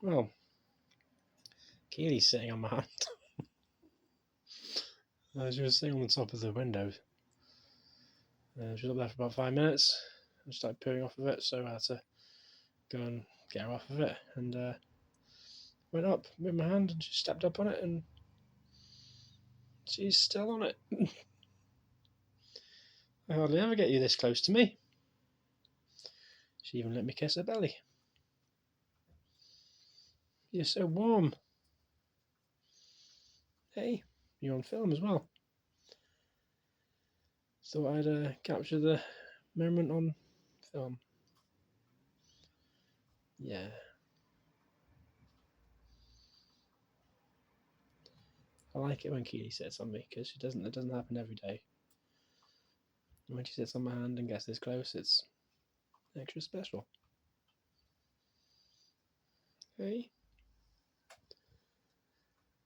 Well, Keeley's sitting on my hand. She was sitting on the top of the window. She was up there for about 5 minutes. I started peeing off of it, so I had to go and get her off of it. And went up with my hand, and she stepped up on it, and she's still on it. I hardly ever get you this close to me. She even let me kiss her belly. You're so warm. Hey, you're on film as well. Thought I'd capture the moment on film. Yeah. I like it when Keeley sits on me because it doesn't happen every day. When she sits on my hand and gets this close, it's extra special. Hey?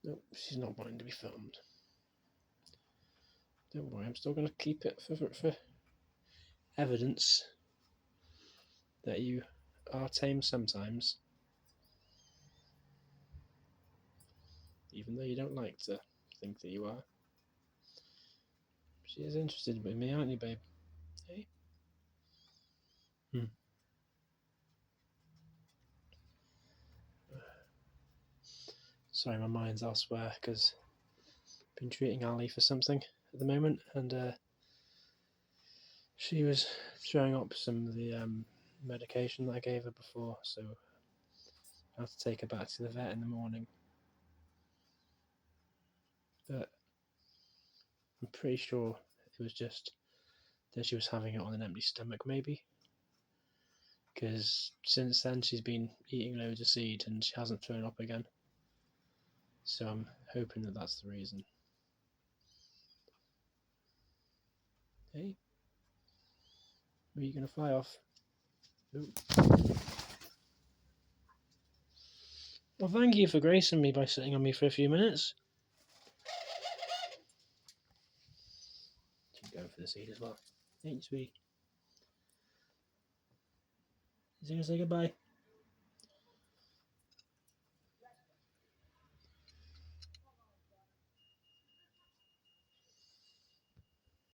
Nope, she's not wanting to be filmed. Don't worry, I'm still going to keep it for evidence that you are tame sometimes. Even though you don't like to think that you are. She is interested in me, aren't you, babe? Hey? Sorry, my mind's elsewhere because I've been treating Ali for something at the moment, and she was throwing up some of the medication that I gave her before, so I have to take her back to the vet in the morning. But I'm pretty sure it was just that she was having it on an empty stomach, maybe. Because since then she's been eating loads of seed and she hasn't thrown up again. So I'm hoping that that's the reason. Hey? Are you going to fly off? Nope. Well, thank you for gracing me by sitting on me for a few minutes. She's going for the seed as well. Ain't you, sweetie? Is he going to say goodbye?